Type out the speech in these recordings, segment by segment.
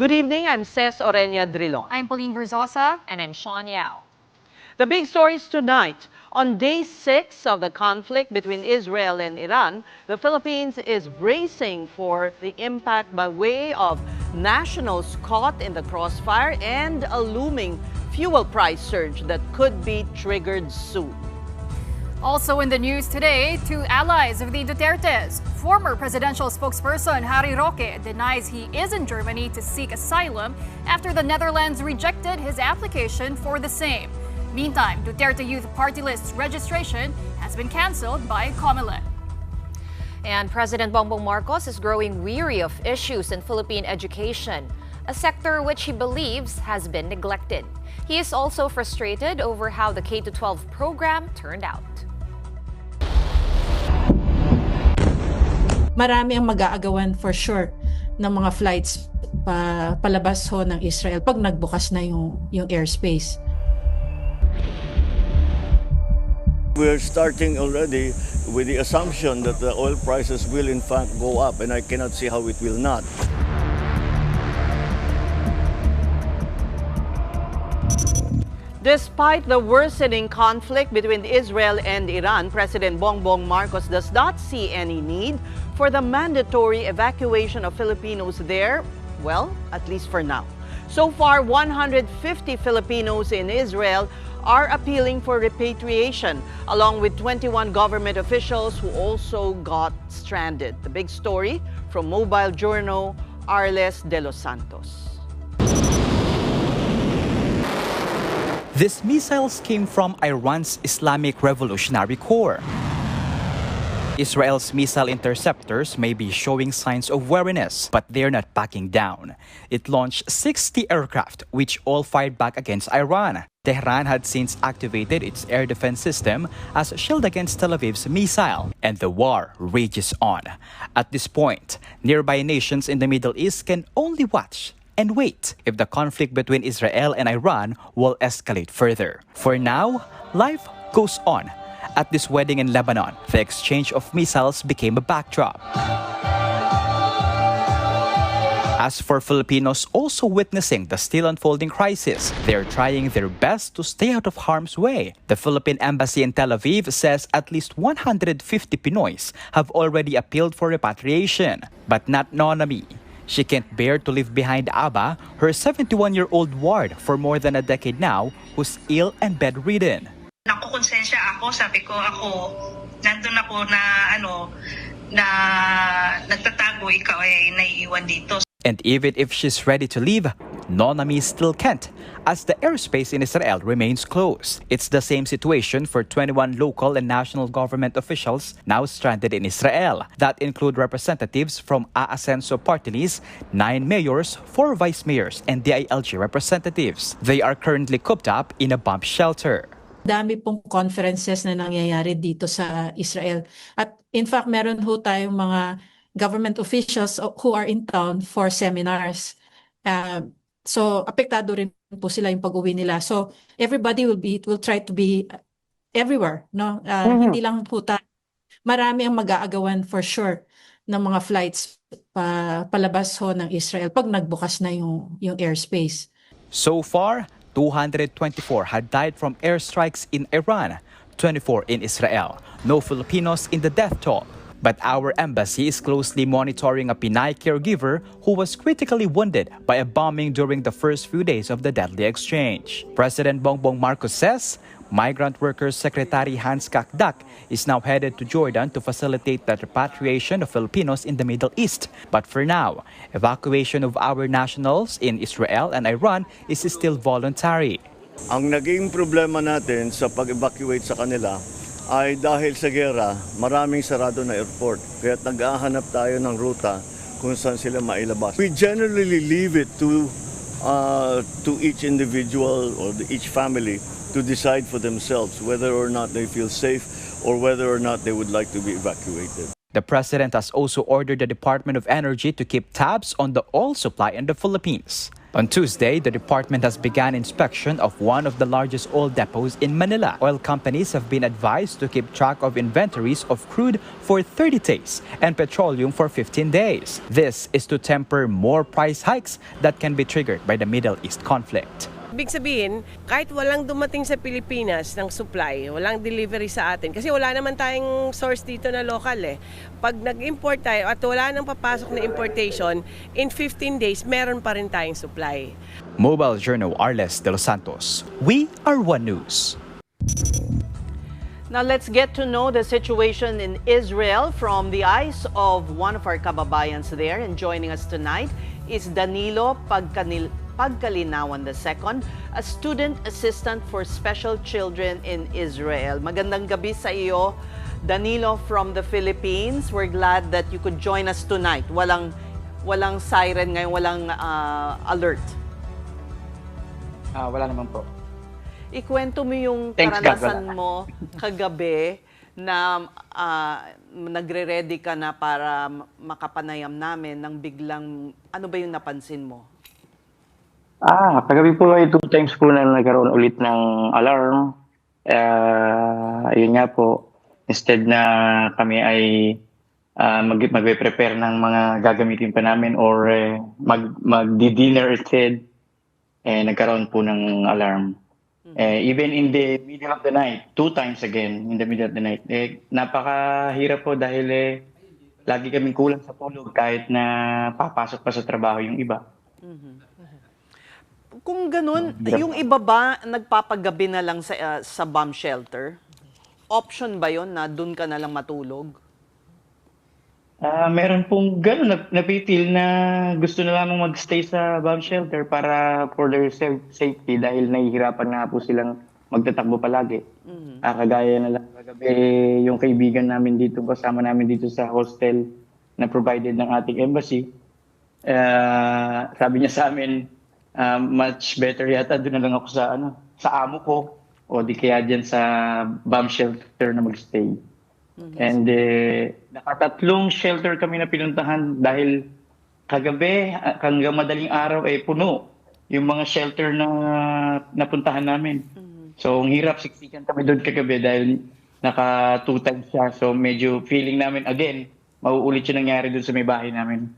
Good evening, I'm Ces Oreña-Drilon. I'm Pauline Verzosa. And I'm Shawn Yao. The big stories tonight. On day 6 of the conflict between Israel and Iran, the Philippines is bracing for the impact by way of nationals caught in the crossfire and a looming fuel price surge that could be triggered soon. Also in the news today, two allies of the Dutertes. Former presidential spokesperson Roque denies he is in Germany to seek asylum after the Netherlands rejected his application for the same. Meantime, Duterte Youth party list's registration has been canceled by Comelec. And President Bongbong Marcos is growing weary of issues in Philippine education, a sector which he believes has been neglected. He is also frustrated over how the K-12 program turned out. Marami ang mag-aagawan for sure ng mga flights palabas ho ng Israel pag nagbukas na yung airspace. We're starting already with the assumption that the oil prices will in fact go up, and I cannot see how it will not. Despite the worsening conflict between Israel and Iran, President Bongbong Marcos does not see any need for the mandatory evacuation of Filipinos there, well, at least for now. So far, 150 Filipinos in Israel are appealing for repatriation, along with 21 government officials who also got stranded. The big story from Mobile Journal, Arles de los Santos. These missiles came from Iran's Islamic Revolutionary Corps. Israel's missile interceptors may be showing signs of wariness, but they're not backing down. It launched 60 aircraft, which all fired back against Iran. Tehran had since activated its air defense system as a shield against Tel Aviv's missile, and the war rages on. At this point, nearby nations in the Middle East can only watch and wait if the conflict between Israel and Iran will escalate further. For now, life goes on. At this wedding in Lebanon, the exchange of missiles became a backdrop. As for Filipinos also witnessing the still unfolding crisis, they're trying their best to stay out of harm's way. The Philippine Embassy in Tel Aviv says at least 150 Pinoys have already appealed for repatriation, but not Nonami. She can't bear to leave behind Aba, her 71-year-old ward for more than a decade now, who's ill and bedridden. Nakukonsensya ako, sabi ko nandun ako na nagtatago, ikaw ay naiiwan dito. And even if she's ready to leave, Nonami still can't, as the airspace in Israel remains closed. It's the same situation for 21 local and national government officials now stranded in Israel. That include representatives from Aasenso party list, 9 mayors, 4 vice mayors, and DILG representatives. They are currently cooped up in a bomb shelter. Dami pong conferences na nangyayari dito sa Israel. At in fact, meron ho tayong mga government officials who are in town for seminars. So apektado rin po sila yung pag-uwi nila. So everybody will try to be everywhere, no? Hindi lang po tayo. Marami ang mag-aagawan for sure ng mga flights palabas ho ng Israel pag nagbukas na yung airspace. So far, 224 had died from airstrikes in Iran, 24 in Israel. No Filipinos in the death toll. But our embassy is closely monitoring a Pinay caregiver who was critically wounded by a bombing during the first few days of the deadly exchange. President Bongbong Marcos says Migrant Workers Secretary Hans Kakdak is now headed to Jordan to facilitate the repatriation of Filipinos in the Middle East. But for now, evacuation of our nationals in Israel and Iran is still voluntary. Ang naging problema natin sa pag-evacuate sa kanila ay dahil sa gera, maraming sarado na airport. Kaya nag-ahanap tayo ng ruta kung saan sila mailabas. We generally leave it to each individual or each family to decide for themselves whether or not they feel safe or whether or not they would like to be evacuated. The president has also ordered the Department of Energy to keep tabs on the oil supply in the Philippines. On Tuesday, the department has begun inspection of one of the largest oil depots in Manila. Oil companies have been advised to keep track of inventories of crude for 30 days and petroleum for 15 days. This is to temper more price hikes that can be triggered by the Middle East conflict. Ibig sabihin, kahit walang dumating sa Pilipinas ng supply, walang delivery sa atin, kasi wala naman tayong source dito na local eh. Pag nag-import tayo at wala nang papasok na importation, in 15 days, meron pa rin tayong supply. Mobile Journal Arles de los Santos. We are One News. Now let's get to know the situation in Israel from the eyes of one of our kababayans there. And joining us tonight is Danilo Pagkalinawan II, a student assistant for special children in Israel. Magandang gabi sa iyo, Danilo, from the Philippines. We're glad that you could join us tonight. Walang siren ngayon, walang alert. Wala naman po. Ikwento mo yung Thanks God, karanasan mo kagabi na nagre-ready ka na para makapanayam namin nang biglang, ano ba yung napansin mo? Kagabi po ay 2 times po na nagkaroon ulit ng alarm. Yun nga po, instead na kami ay mag-prepare ng mga gagamitin pa namin or mag-dinner instead, nagkaroon po ng alarm. Even in the middle of the night, 2 times again in the middle of the night. Napakahirap po dahil lagi kaming kulang sa tulog kahit na papasok pa sa trabaho yung iba. Kung ganun, yung iba ba nagpapagabi na lang sa bomb shelter? Option ba yon na doon ka na lang matulog? Meron pong gano'n, napitil na gusto na lamang magstay sa bomb shelter para for their safety dahil nahihirapan na po silang magtatakbo palagi. Kagaya na lang kagabi yung kaibigan namin dito, kasama namin dito sa hostel na provided ng ating embassy. Sabi niya sa amin, much better yata doon na lang ako sa amo ko o di kaya dyan sa bomb shelter na magstay. And nakatatlong shelter kami na pinuntahan dahil kagabi hanggang madaling araw puno yung mga shelter na napuntahan namin. So ang hirap, siksikan kami doon kagabi dahil naka 2 times siya. So medyo feeling namin again, mauulit yung nangyari doon sa may bahay namin.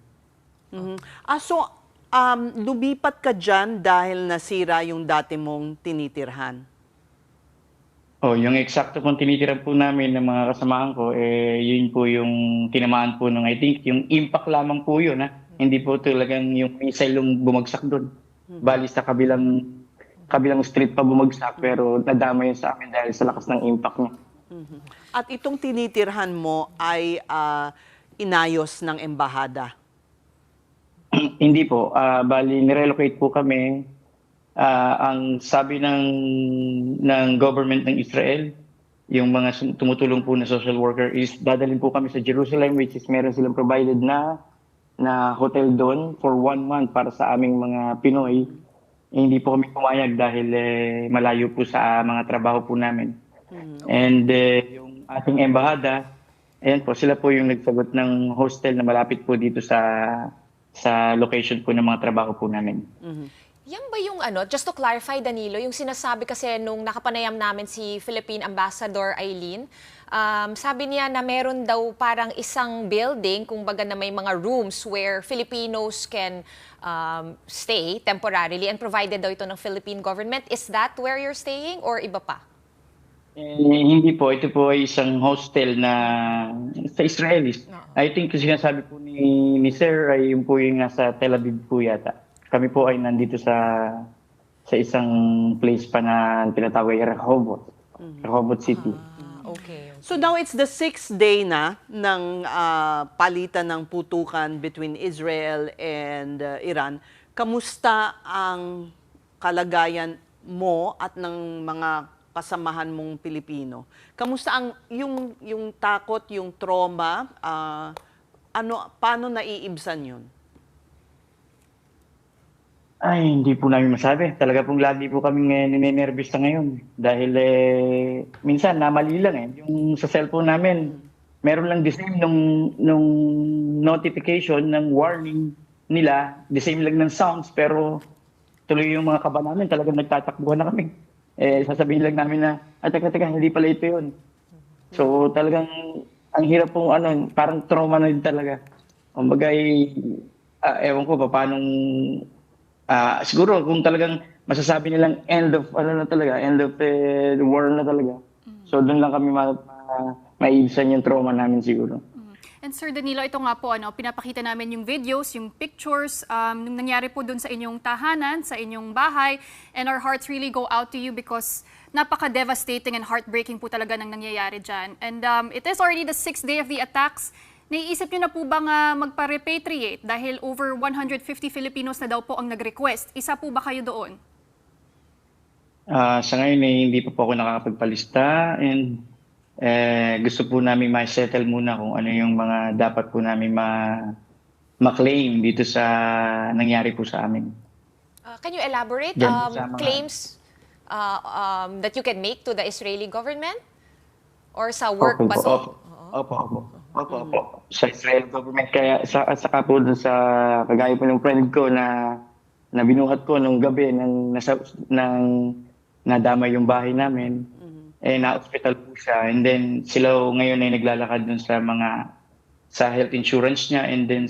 Lumipat ka dyan dahil nasira yung dati mong tinitirhan? Yung eksakto kong tinitiran po namin ng mga kasamahan ko, yun po yung tinamaan po ng I think, yung impact lamang po yun. Hindi po talagang yung missile yung bumagsak doon. Bali sa kabilang street pa bumagsak pero nadama yun sa amin dahil sa lakas ng impact niya. At itong tinitirhan mo ay inayos ng embahada? Hindi po. Bali, nirelocate po kami. Ang sabi ng government ng Israel, yung mga tumutulong po na social worker is dadalhin po kami sa Jerusalem, which is meron silang provided na hotel doon for 1 month para sa aming mga Pinoy. Hindi po kami pumayag dahil malayo po sa mga trabaho po namin. And yung ating embahada, ayan po, sila po yung nagsagot ng hostel na malapit po dito sa location po ng mga trabaho po namin. Yan ba yung just to clarify, Danilo, yung sinasabi kasi nung nakapanayam namin si Philippine Ambassador Eileen, sabi niya na meron daw parang isang building, kumbaga na may mga rooms where Filipinos can stay temporarily and provided daw ito ng Philippine government. Is that where you're staying or iba pa? Hindi po. Ito po ay isang hostel na sa Israelis. I think yung sinasabi po ni Sir ay yung po yung nasa Tel Aviv po yata. Kami po ay nandito sa isang place pa na tinatawag ay Rehoboth City. Okay. So now it's the 6th day na ng palitan ng putukan between Israel and Iran. Kamusta ang kalagayan mo at ng mga kasamahan mong Pilipino? Kamusta ang yung takot, yung trauma? Paano naiibsan yun? Ay, hindi po namin masabi. Talaga pong lagi po kami ninenervous na ngayon. Dahil minsan namali lang Yung sa cellphone namin, meron lang the same nung notification, ng warning nila, the same lang ng sounds, pero tuloy yung mga kaba namin, talagang nagtatakbuhan na kami. Sasabihin lang namin na, teka, hindi pala ito yun. So talagang, ang hirap pong parang trauma na din talaga. Kumbaga, ewan ko pa, paano, siguro kung talagang masasabi nilang end of the world na talaga. So doon lang kami maiibsan yung trauma namin siguro. And Sir Danilo, ito nga po, pinapakita namin yung videos, yung pictures, nung nangyari po dun sa inyong tahanan, sa inyong bahay, and our hearts really go out to you because napaka-devastating and heartbreaking po talaga ng nangyayari dyan. And it is already the 6th day of the attacks. Naiisip nyo na po bang magpa-repatriate dahil over 150 Filipinos na daw po ang nag-request? Isa po ba kayo doon? Sa ngayon hindi pa po ako nakakapagpalista and gusto po namin ma-settle muna kung ano yung mga dapat po namin ma-claim dito sa nangyari po sa amin. Can you elaborate claims that you can make to the Israeli government? Or sa work ba? Opo. Sa Israeli government. Kaya saka po dun sa kagaya po ng friend ko na binuhat ko nung gabi nang nadama yung bahay namin. Na-hospital po siya. And then sila ngayon ay naglalakad dun sa health insurance niya and then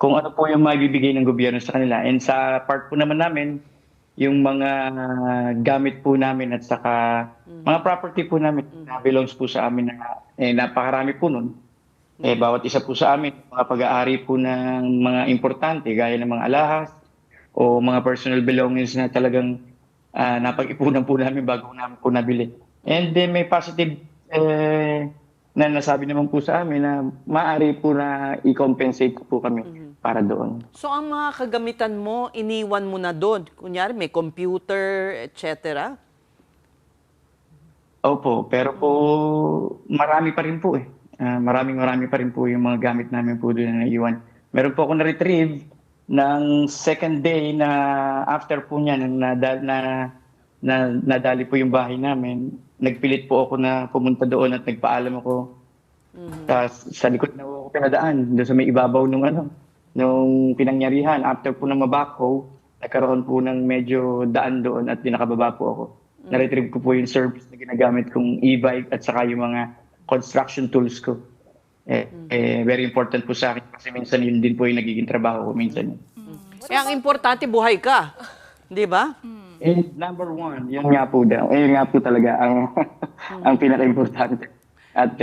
kung ano po yung maibibigay ng gobyerno sa kanila. And sa part po naman namin, yung mga gamit po namin at saka mga property po namin na belongs po sa amin na napakarami po nun. Bawat isa po sa amin, mga pag-aari po ng mga importante gaya ng mga alahas o mga personal belongings na talagang napag-ipunan po namin bago namin po nabili. And then may positive na nasabi naman po sa amin na maaari po na i-compensate po kami para doon. So ang mga kagamitan mo, iniwan mo na doon? Kunyari may computer, etc.? Opo, pero po marami pa rin po marami pa rin po yung mga gamit namin po doon na naiwan. Meron po ako na-retrieve ng second day na after po niya nadali po yung bahay namin. Nagpilit po ako na pumunta doon at nagpaalam ako. Tapos sa likod na ako pinadaan doon sa may ibabaw nung pinangyarihan. After po ng mabako, nagkaroon po ng medyo daan doon at pinakababa po ako. Na-retrieve ko po yung service na ginagamit kong e-bike at saka yung mga construction tools ko. Very important po sa akin kasi minsan yun din po yung nagiging trabaho ko minsan. Ang importante, buhay ka. Di ba? Number one, yun nga po daw. Yun nga po talaga ang pinaka-importante. At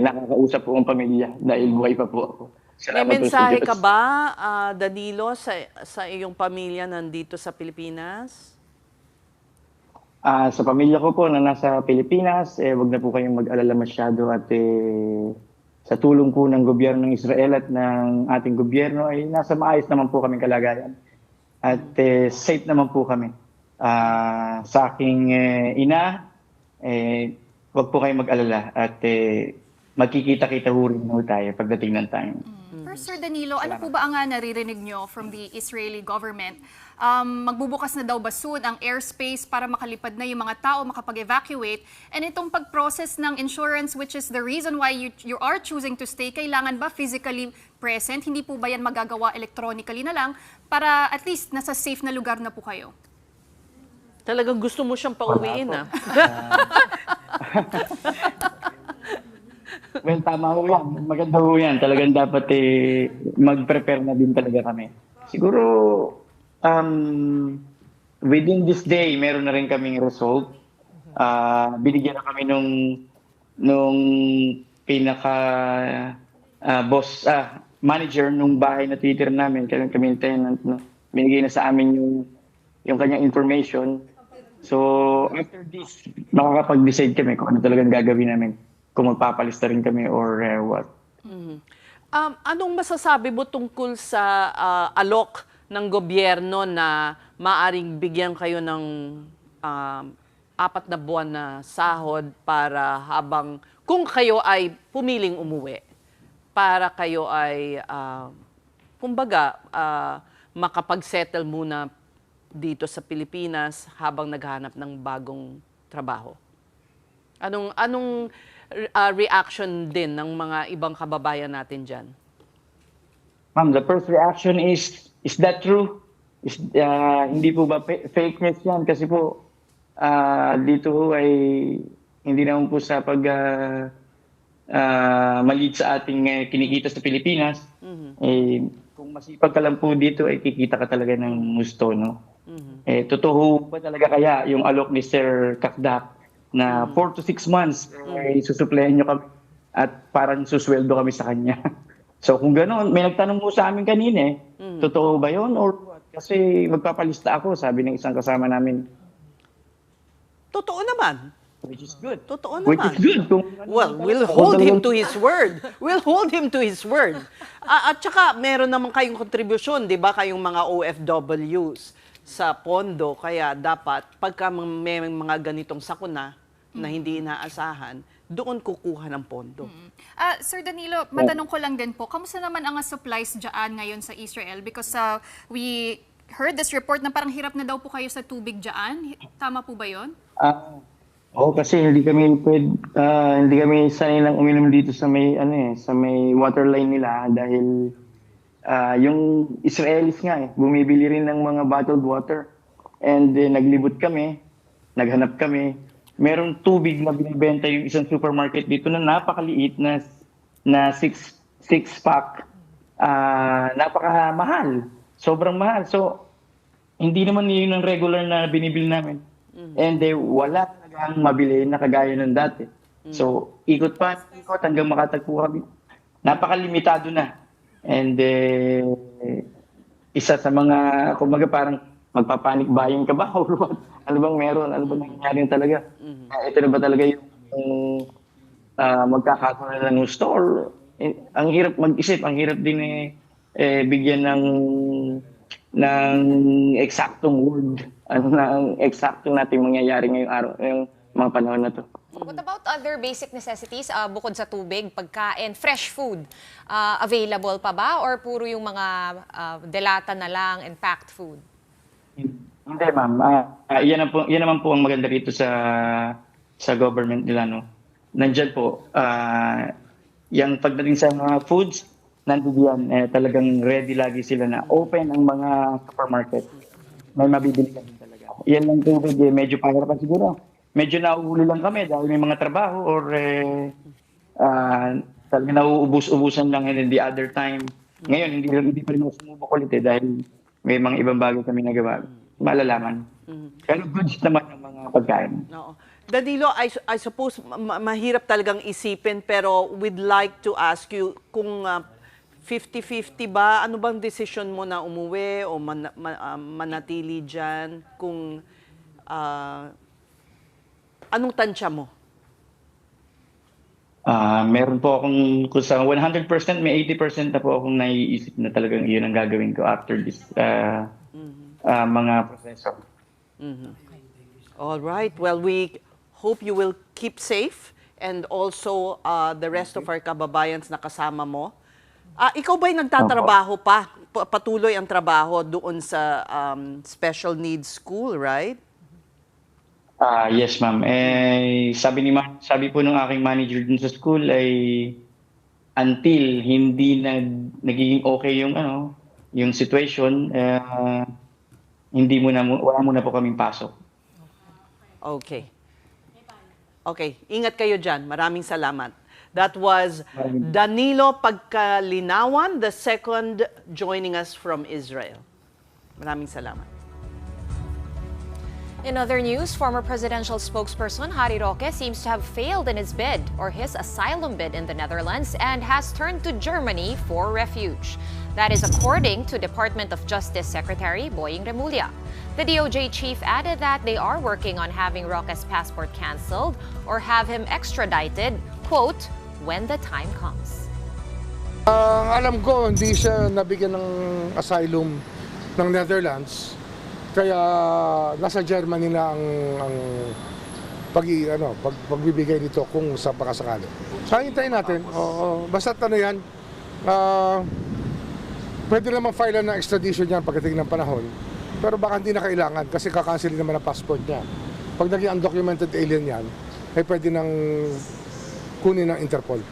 nakakausap po ang pamilya dahil buhay pa po ako. May mensahe ka ba, Danilo, sa iyong pamilya nandito sa Pilipinas? Sa pamilya ko po na nasa Pilipinas, wag na po kayong mag-alala masyado at sa tulong po ng gobyerno ng Israel at ng ating gobyerno ay nasa maayos naman po kaming kalagayan. At safe naman po kami. Sa aking ina, wag po kayong mag-alala at magkikita-kita rin tayo pagdating ng time. First, Sir Danilo, ano po ba ang naririnig nyo from the Israeli government? Magbubukas na daw ba soon ang airspace para makalipad na yung mga tao, makapag-evacuate? And itong pag-process ng insurance, which is the reason why you are choosing to stay, kailangan ba physically present? Hindi po ba yan magagawa electronically na lang para at least nasa safe na lugar na po kayo? Talagang gusto mo siyang pauwiin, Well, tama ho yan. Maganda ho yan. Talagang dapat mag-prepare na din talaga kami. Siguro, within this day, meron na rin kaming result. Binigyan na kami nung pinaka manager nung bahay na titira namin. Kami tenant, binigay na sa amin yung kanyang information. So, after this, makakapag-decide kami kung ano talagang gagawin namin. Kung magpapalista rin kami or what. Anong masasabi mo tungkol sa alok ng gobyerno na maaring bigyan kayo ng 4 na buwan na sahod para kung kayo ay pumiling umuwi, para kayo ay, makapag-settle muna dito sa Pilipinas habang naghahanap ng bagong trabaho? Anong reaction din ng mga ibang kababayan natin dyan? Ma'am, the first reaction is that true? Hindi po ba fake news yan? Kasi po, dito po ay hindi naman po sa maliit sa ating kinikita sa Pilipinas. Kung masipag ka lang po dito, ay kikita ka talaga ng gusto, no? Totoo ba talaga kaya yung alok ni Sir Kakdak na 4 to 6 months ay susuplayan nyo kami at parang susweldo kami sa kanya? So kung gano'n, may nagtanong mo sa amin kanina totoo ba yun or what? Kasi magpapalista ako, sabi ng isang kasama namin. Totoo naman. Which is good. Totoo Which is naman. good. Well, we'll hold him to his word. We'll hold him to his word. At saka, meron naman kayong kontribusyon, di ba, kayong mga OFWs sa pondo. Kaya dapat, pagka may mga ganitong sakuna na hindi inaasahan, doon kukuha ng pondo. Sir Danilo, matanong ko lang din po, kamusta naman ang supplies dyan ngayon sa Israel? Because we heard this report na parang hirap na daw po kayo sa tubig dyan. Tama po ba yun? Kasi hindi kami sanay lang uminom dito sa may sa may waterline nila dahil yung Israelis nga bumibili rin ng mga bottled water and naglibot kami, naghanap kami. Merong tubig na binibenta yung isang supermarket dito na napakaliit na 6-pack. Napakamahal. Sobrang mahal. So hindi naman yun ang regular na binibili namin. And wala talagang mabili na kagaya ng dati. So, ikot hanggang makatagpo kami. Napakalimitado na. And isa sa mga, kumbaga parang magpapanik buying ka ba? Or what? Ano bang meron? Ano bang nangyari talaga? Ito na ba talaga yung magkakataon na ng store? Ang hirap mag-isip, ang hirap din bigyan ng eksaktong word. Ano na ang eksaktong natin mangyayari ngayong araw, ngayong mga panahon na to. What about other basic necessities bukod sa tubig, pagkain, fresh food? Available pa ba or puro yung mga delata na lang and packed food? Hindi, ma'am. Yan naman po ang maganda rito sa government nila, no. Nandiyan po, yung pagdating sa mga foods, nandiyan talagang ready lagi sila na open ang mga supermarket. May mabibili kami talaga. Yan lang tubig, medyo pahirapan siguro. Medyo nauuli lang kami dahil may mga trabaho or talaga nauubos-ubusan lang and then the other time. Ngayon, hindi pa rin ako sumubok ulit dahil may mga ibang bagay kami nagawa. Malalaman. Pero goods naman ang mga pagkain. No. Danilo, I suppose mahirap talagang isipin pero we'd like to ask you kung 50-50 ba? Ano bang decision mo na umuwi o manatili dyan? Kung anong tansya mo? Meron po akong, kung sa 100%, may 80% na po akong naiisip na talagang iyon ang gagawin ko after this mga proseso. All right. Well, we hope you will keep safe and also the rest of our kababayans na kasama mo. Ikaw ba'y nagtatrabaho pa? Patuloy ang trabaho doon sa special needs school, right? Yes, ma'am. Sabi po ng aking manager dun sa school ay until hindi nagiging okay yung situation, wala muna po kaming pasok. Okay. Okay, ingat kayo dyan. Maraming salamat. That was Danilo Pagkalinawan, the second joining us from Israel. Maraming salamat. In other news, former presidential spokesperson Roque seems to have failed in his bid or his asylum bid in the Netherlands and has turned to Germany for refuge. That is according to Department of Justice Secretary Boying Remulla. The DOJ chief added that they are working on having Roque's passport canceled or have him extradited, quote, when the time comes. Alam ko, hindi siya nabigyan ng asylum ng Netherlands. Kaya nasa Germany na ang pagbibigay nito kung sa pakasakali. So hintayin natin. Basta yan, pwede naman file ng extradition niya pagdating ng panahon. Pero baka hindi na kailangan kasi kakancelin naman ang passport niya. Pag naging undocumented alien yan, ay pwede nang kunin ng Interpol.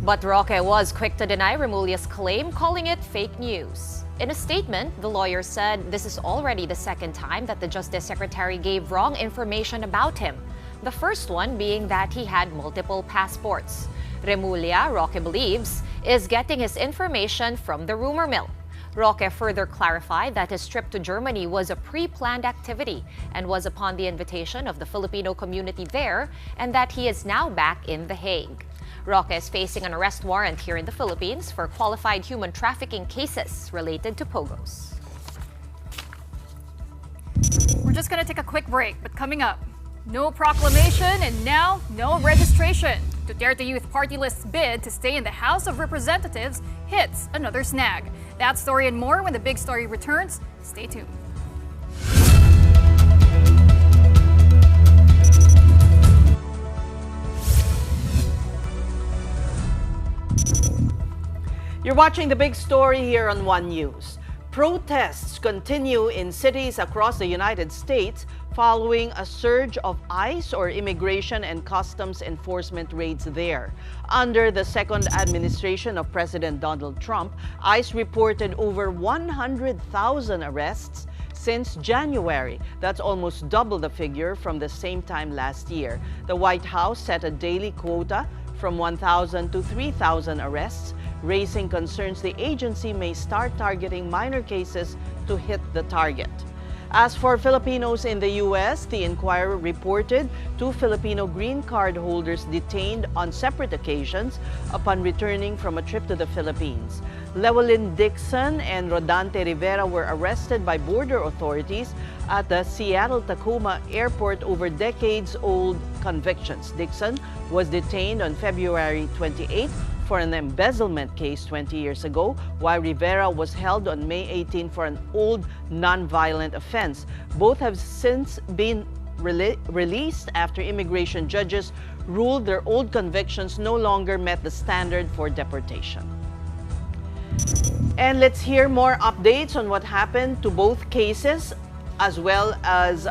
But Roque was quick to deny Remulla's claim, calling it fake news. In a statement, the lawyer said this is already the second time that the Justice Secretary gave wrong information about him. The first one being that he had multiple passports. Remulla, Roque believes, is getting his information from the rumor mill. Roque further clarified that his trip to Germany was a pre-planned activity and was upon the invitation of the Filipino community there, and that he is now back in The Hague. Roque is facing an arrest warrant here in the Philippines for qualified human trafficking cases related to pogos. We're just going to take a quick break, but coming up, no proclamation and now no registration. Duterte Youth party list's bid to stay in the House of Representatives hits another snag. That story and more when the big story returns. Stay tuned. You're watching The Big Story here on One News. Protests continue in cities across the United States following a surge of ICE or Immigration and Customs Enforcement raids there. Under the second administration of President Donald Trump, ICE reported over 100,000 arrests since January. That's almost double the figure from the same time last year. The White House set a daily quota from 1,000 to 3,000 arrests, raising concerns the agency may start targeting minor cases to hit the target. As for Filipinos in the U.S., the Inquirer reported 2 Filipino green card holders detained on separate occasions upon returning from a trip to the Philippines. Llewellyn Dixon and Rodante Rivera were arrested by border authorities at the Seattle-Tacoma airport over decades-old convictions. Dixon was detained on February 28 for an embezzlement case 20 years ago, while Rivera was held on May 18 for an old nonviolent offense. Both have since been released after immigration judges ruled their old convictions no longer met the standard for deportation. And let's hear more updates on what happened to both cases, as well as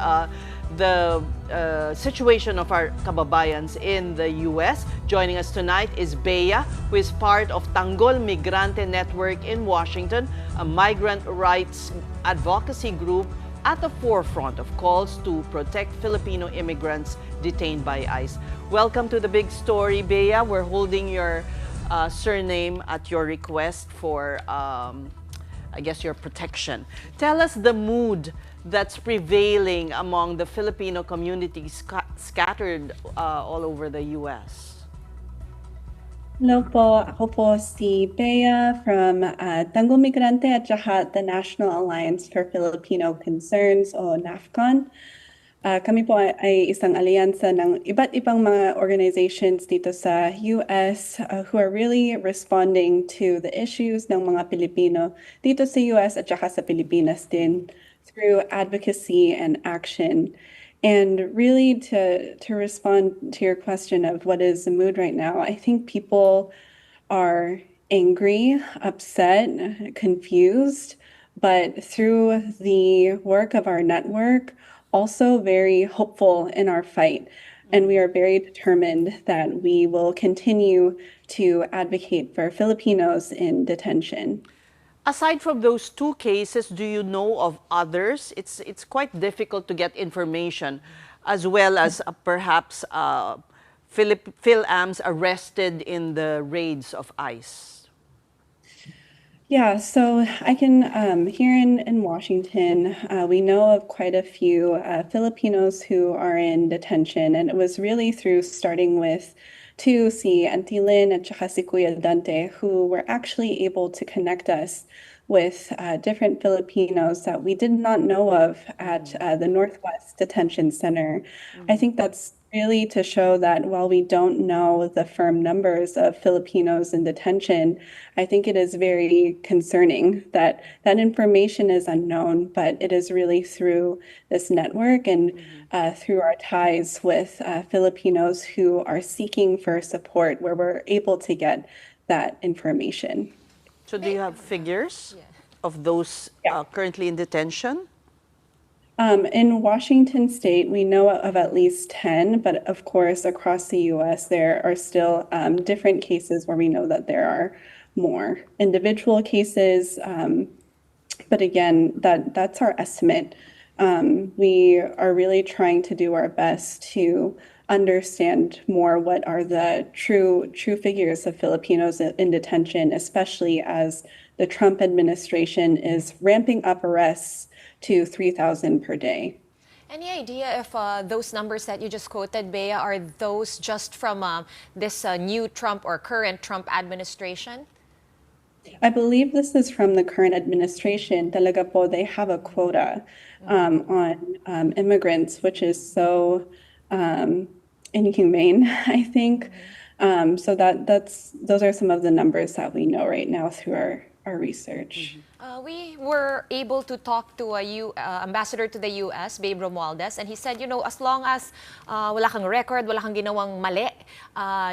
the situation of our kababayans in the U.S. Joining us tonight is Bea, who is part of Tanggol Migrante Network in Washington, a migrant rights advocacy group at the forefront of calls to protect Filipino immigrants detained by ICE. Welcome to The Big Story, Bea. We're holding your surname at your request for, I guess, your protection. Tell us the mood that's prevailing among the Filipino communities scattered all over the U.S. Hello po, ako po si Bea from Tanggol Migrante at saka the National Alliance for Filipino Concerns o NAFCON. Kami po ay isang alyansa ng iba't ibang mga organizations dito sa US who are really responding to the issues ng mga Pilipino dito sa US at saka sa Pilipinas din through advocacy and action. And really to respond to your question of what is the mood right now, I think people are angry, upset, confused, but through the work of our network, also very hopeful in our fight. And we are very determined that we will continue to advocate for Filipinos in detention. Aside from those 2 cases, do you know of others? It's quite difficult to get information, as well as perhaps Phil-Ams arrested in the raids of ICE. Yeah, so I can, here in Washington, we know of quite a few Filipinos who are in detention, and it was really through starting with 2, si Auntie Lynn at saka si Kuya Dante, who were actually able to connect us with different Filipinos that we did not know of at the Northwest Detention Center. I think that's really to show that while we don't know the firm numbers of Filipinos in detention, I think it is very concerning that that information is unknown, but it is really through this network and through our ties with Filipinos who are seeking for support where we're able to get that information. So do you have figures of those currently in detention? In Washington State, we know of at least 10, but of course, across the U.S., there are still different cases where we know that there are more. Individual cases, But again, that's our estimate. We are really trying to do our best to understand more what are the true figures of Filipinos in detention, especially as the Trump administration is ramping up arrests to 3,000 per day. Any idea if those numbers that you just quoted, Bea, are those just from this new Trump or current Trump administration? I believe this is from the current administration. Talaga po, they have a quota on immigrants, which is so inhumane, I think. So those are some of the numbers that we know right now through our research. We were able to talk to a ambassador to the U.S., Babe Romualdez, and he said, you know, as long as wala kang record, wala kang ginawang mali,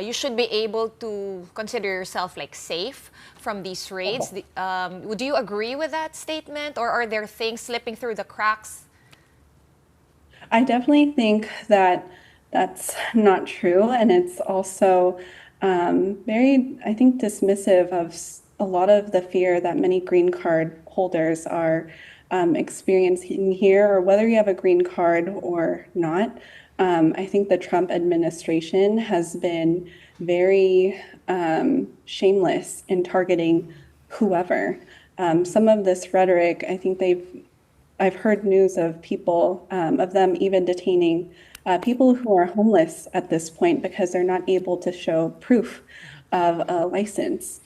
you should be able to consider yourself like safe from these raids. Would you agree with that statement, or are there things slipping through the cracks? I definitely think that that's not true, and it's also very, I think, dismissive of a lot of the fear that many green card holders are experiencing here, or whether you have a green card or not. I think the Trump administration has been very shameless in targeting whoever. Some of this rhetoric, I think I've heard news of people, of them even detaining people who are homeless at this point because they're not able to show proof of a license.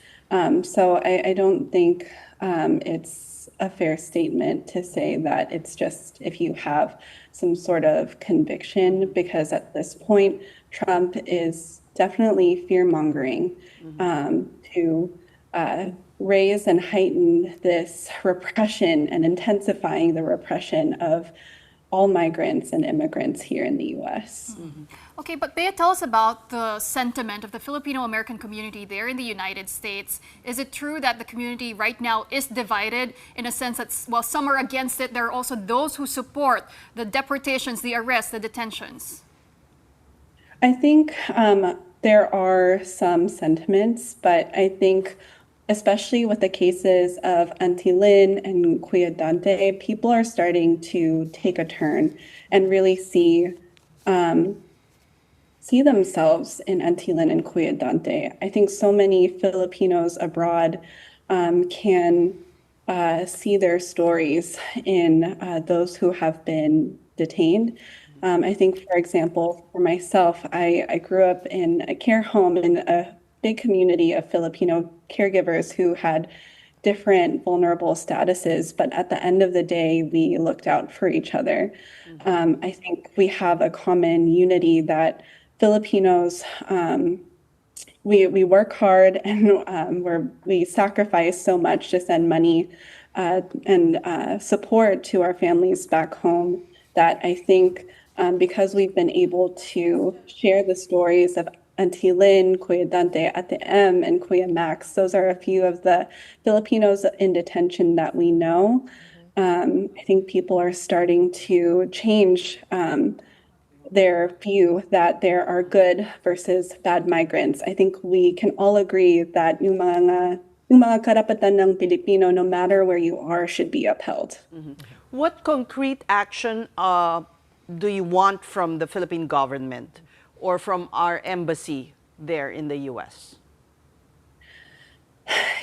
So I don't think it's a fair statement to say that it's just if you have some sort of conviction, because at this point, Trump is definitely fear-mongering to raise and heighten this repression and intensifying the repression of all migrants and immigrants here in the U.S. Okay, but Bea, tell us about the sentiment of the Filipino-American community there in the United States. Is it true that the community right now is divided in a sense that while some are against it, there are also those who support the deportations, the arrests, the detentions? I think there are some sentiments, but I think especially with the cases of Antilin and Kuya Dante, people are starting to take a turn and really see themselves in Antilin and Kuya Dante. I think so many Filipinos abroad can see their stories in those who have been detained. I think, for example, for myself, I grew up in a care home in a big community of Filipino caregivers who had different vulnerable statuses, but at the end of the day, we looked out for each other. I think we have a common unity that Filipinos, we work hard and we sacrifice so much to send money and support to our families back home that I think because we've been able to share the stories of Antilin, Kuya Dante, ATM, and Kuya Max. Those are a few of the Filipinos in detention that we know. I think people are starting to change their view that there are good versus bad migrants. I think we can all agree that yung mga karapatan ng Pilipino, no matter where you are, should be upheld. What concrete action do you want from the Philippine government or from our embassy there in the U.S.?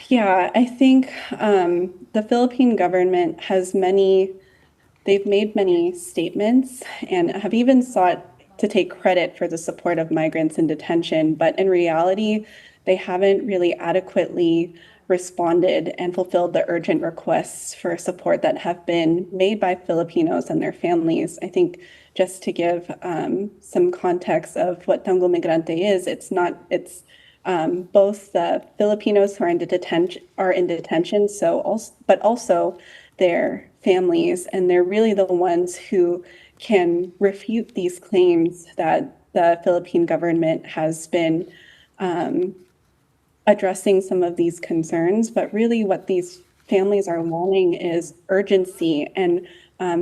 Yeah, I think the Philippine government has they've made many statements and have even sought to take credit for the support of migrants in detention, but in reality, they haven't really adequately responded and fulfilled the urgent requests for support that have been made by Filipinos and their families. I think just to give some context of what Tanggol Migrante is, it's both the Filipinos who are in detention, but also their families, and they're really the ones who can refute these claims that the Philippine government has been addressing some of these concerns. But really what these families are wanting is urgency and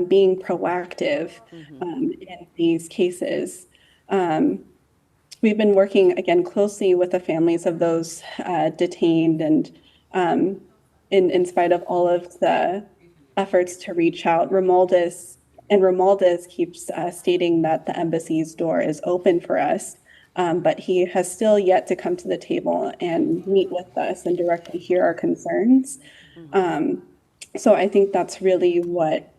being proactive in these cases. We've been working, again, closely with the families of those detained, and in spite of all of the efforts to reach out. Romualdez keeps stating that the embassy's door is open for us, but he has still yet to come to the table and meet with us and directly hear our concerns. So I think that's really what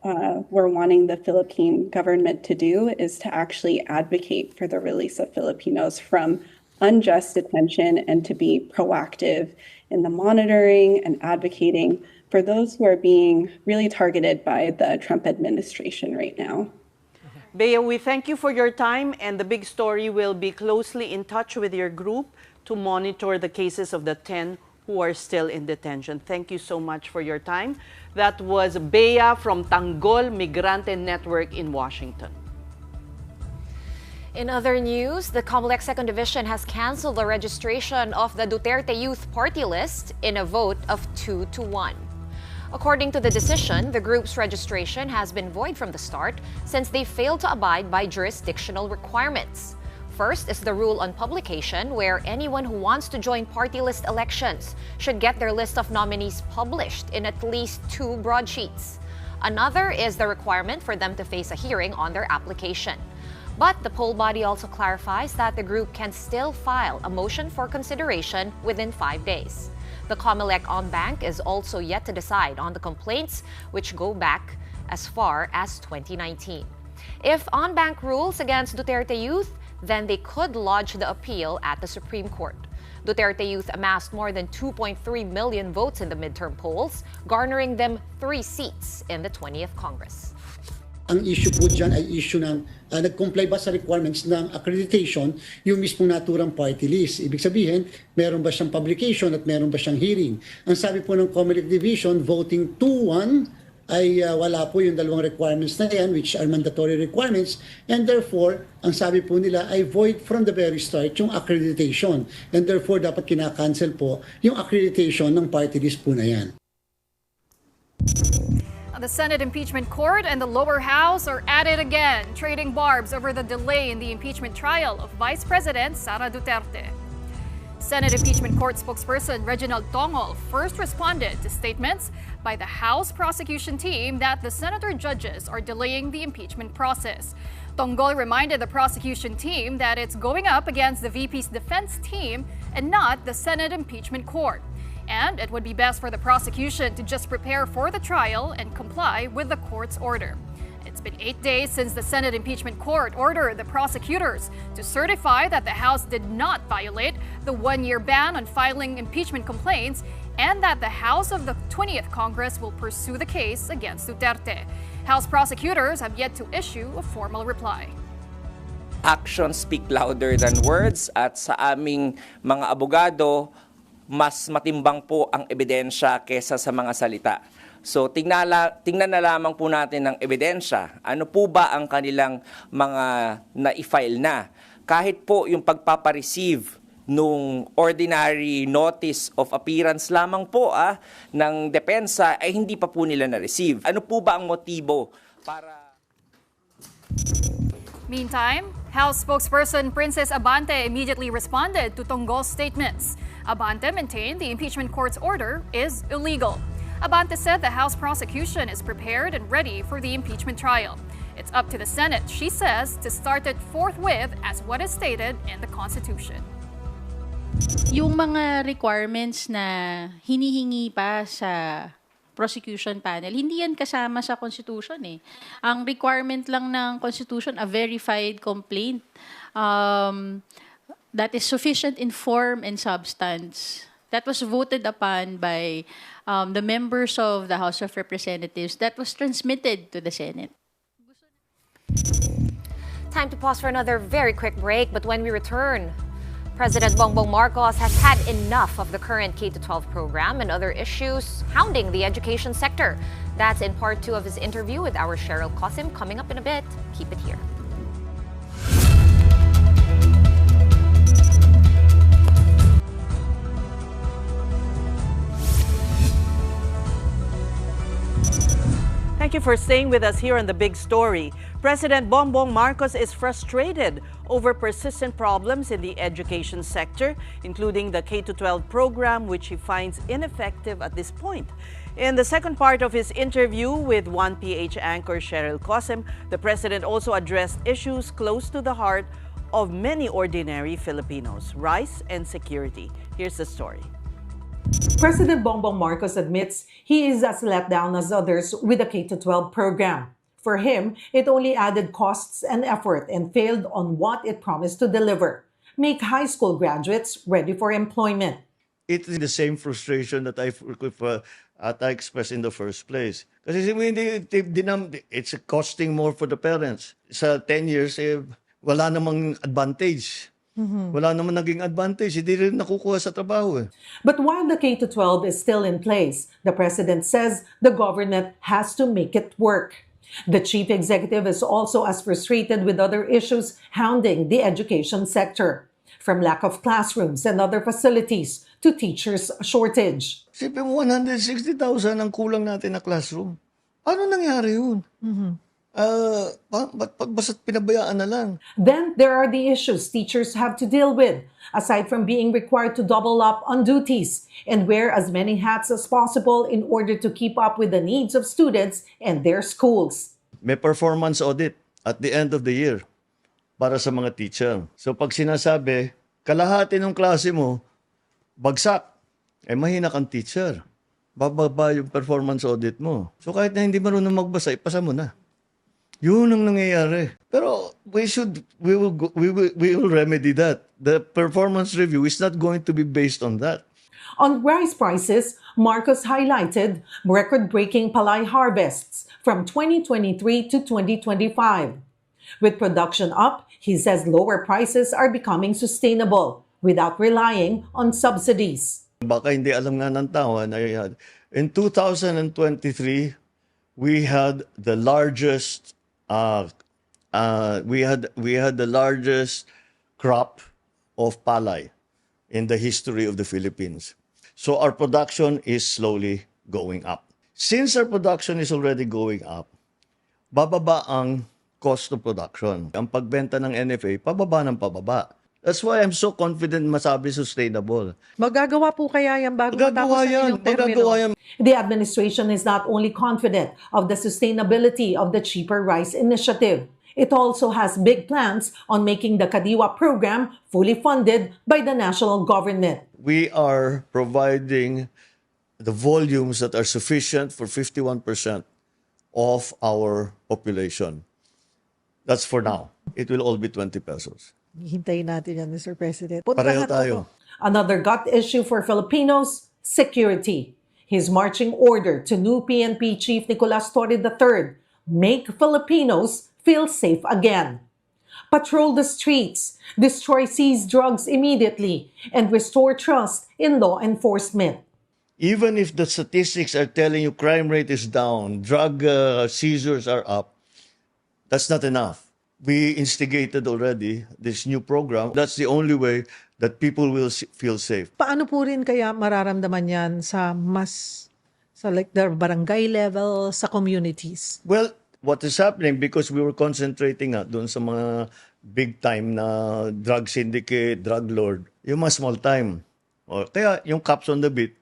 we're wanting the Philippine government to do, is to actually advocate for the release of Filipinos from unjust detention and to be proactive in the monitoring and advocating for those who are being really targeted by the Trump administration right now. Bea, we thank you for your time, and the big story will be closely in touch with your group to monitor the cases of the 10 who are still in detention. Thank you so much for your time. That was Bea from Tanggol Migrante Network in Washington. In other news, the COMELEC 2nd Division has canceled the registration of the Duterte Youth party list in a vote of 2-1. According to the decision, the group's registration has been void from the start since they failed to abide by jurisdictional requirements. First is the rule on publication, where anyone who wants to join party list elections should get their list of nominees published in at least 2 broadsheets. Another is the requirement for them to face a hearing on their application. But the poll body also clarifies that the group can still file a motion for consideration within 5 days. The COMELEC en banc is also yet to decide on the complaints, which go back as far as 2019. If en banc rules against Duterte Youth, then they could lodge the appeal at the Supreme Court. Duterte Youth amassed more than 2.3 million votes in the midterm polls, garnering them 3 seats in the 20th Congress. Ang issue po dyan ay issue ng nag-comply ba sa requirements ng accreditation yung mismong naturang party list. Ibig sabihin, meron ba siyang publication at meron ba siyang hearing. Ang sabi po ng COMELEC Division, voting 2-1, ay wala po yung dalawang requirements na yan, which are mandatory requirements, and therefore, ang sabi po nila ay void from the very start yung accreditation, and therefore dapat kinakancel po yung accreditation ng party list po na yan. The Senate Impeachment Court and the lower house are at it again, trading barbs over the delay in the impeachment trial of Vice President Sara Duterte. Senate Impeachment Court spokesperson Reginald Tongol first responded to statements by the House prosecution team that the senator judges are delaying the impeachment process. Tongol reminded the prosecution team that it's going up against the VP's defense team and not the Senate Impeachment Court. And it would be best for the prosecution to just prepare for the trial and comply with the court's order. It's been 8 days since the Senate Impeachment Court ordered the prosecutors to certify that the House did not violate the 1-year ban on filing impeachment complaints and that the House of the 20th Congress will pursue the case against Duterte. House prosecutors have yet to issue a formal reply. Actions speak louder than words, at sa aming mga abogado, mas matimbang po ang ebidensya kesa sa mga salita. So tingnan na lamang po natin ng ebidensya. Ano po ba ang kanilang mga na-file na? Kahit po yung pagpapareceive nung ordinary notice of appearance lamang po ng depensa ay hindi pa po nila na-receive. Ano po ba ang motibo para... Meantime, House spokesperson Princess Abante immediately responded to Tongol's statements. Abante maintained the impeachment court's order is illegal. Abante said the House prosecution is prepared and ready for the impeachment trial. It's up to the Senate, she says, to start it forthwith as what is stated in the Constitution. Yung mga requirements na hinihingi pa sa prosecution panel, hindi yan kasama sa Constitution eh. Ang requirement lang ng Constitution, a verified complaint that is sufficient in form and substance. That was voted upon by the members of the House of Representatives. That was transmitted to the Senate. Time to pause for another very quick break, but when we return, President Bongbong Marcos has had enough of the current K-12 program and other issues hounding the education sector. That's in part 2 of his interview with our Cheryl Cosim coming up in a bit. Keep it here. Thank you for staying with us here on The Big Story. President Bongbong Marcos is frustrated over persistent problems in the education sector, including the K-12 program, which he finds ineffective at this point. In the second part of his interview with 1PH anchor Cheryl Cosim, the president also addressed issues close to the heart of many ordinary Filipinos, rice and security. Here's the story. President Bongbong Marcos admits he is as let down as others with the K-12 program. For him, it only added costs and effort and failed on what it promised to deliver: make high school graduates ready for employment. It is the same frustration that I expressed in the first place. Kasi it's costing more for the parents. Sa 10 years, wala namang advantage. Wala naman naging advantage. Hindi rin nakukuha sa trabaho. But while the K-12 is still in place, the president says the government has to make it work. The chief executive is also as frustrated with other issues hounding the education sector, from lack of classrooms and other facilities to teachers' shortage. Sipin mo, 160,000 ang kulang natin na classroom. Paano nangyari yun? Basta't pinabayaan na lang. Then there are the issues teachers have to deal with, aside from being required to double up on duties and wear as many hats as possible in order to keep up with the needs of students and their schools. May performance audit at the end of the year para sa mga teacher. So pag sinasabi, kalahati ng klase mo, bagsak, mahina kang teacher. Bababa yung performance audit mo. So kahit na hindi marunong magbasa, ipasa mo na. Yun ang nangyayari. Pero we will remedy that. The performance review is not going to be based on that. On rice prices, Marcos highlighted record-breaking palay harvests from 2023 to 2025. With production up, he says lower prices are becoming sustainable without relying on subsidies. Baka hindi alam nga ng tao na in 2023, we had the largest the largest crop of palay in the history of the Philippines. So our production is slowly going up. Since our production is already going up, bababa ang cost of production. Ang pagbenta ng NFA, pababa ng pababa. That's why I'm so confident masabi sustainable. Magagawa po kaya yan bago matapos ang inyong termino? Magagawa yan. The administration is not only confident of the sustainability of the cheaper rice initiative, it also has big plans on making the Kadiwa program fully funded by the national government. We are providing the volumes that are sufficient for 51% of our population. That's for now. It will all be 20 pesos. Hintayin natin yan, Mr. President. Pareho tayo. Another gut issue for Filipinos, security. His marching order to new PNP Chief Nicolas Torre III, make Filipinos feel safe again. Patrol the streets, destroy seized drugs immediately, and restore trust in law enforcement. Even if the statistics are telling you crime rate is down, drug seizures are up, that's not enough. We instigated already this new program. That's the only way that people will feel safe. Paano po rin kaya mararamdaman yan sa like the barangay level, sa communities? Well, what is happening, because we were concentrating doon sa mga big time na drug syndicate, drug lord, yung mga small time. Kaya yung cops on the beat,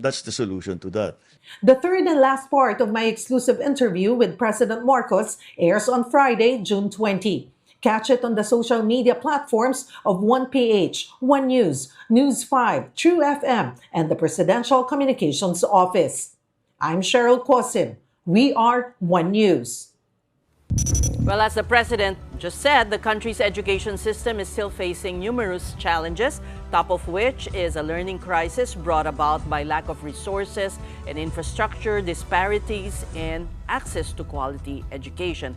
that's the solution to that. The third and last part of my exclusive interview with President Marcos airs on Friday, June 20. Catch it on the social media platforms of 1PH, 1 News, News 5, True FM, and the Presidential Communications Office. I'm Cheryl Cosim. We are 1 News. Well, as the president just said, the country's education system is still facing numerous challenges, top of which is a learning crisis brought about by lack of resources and infrastructure, disparities, and access to quality education.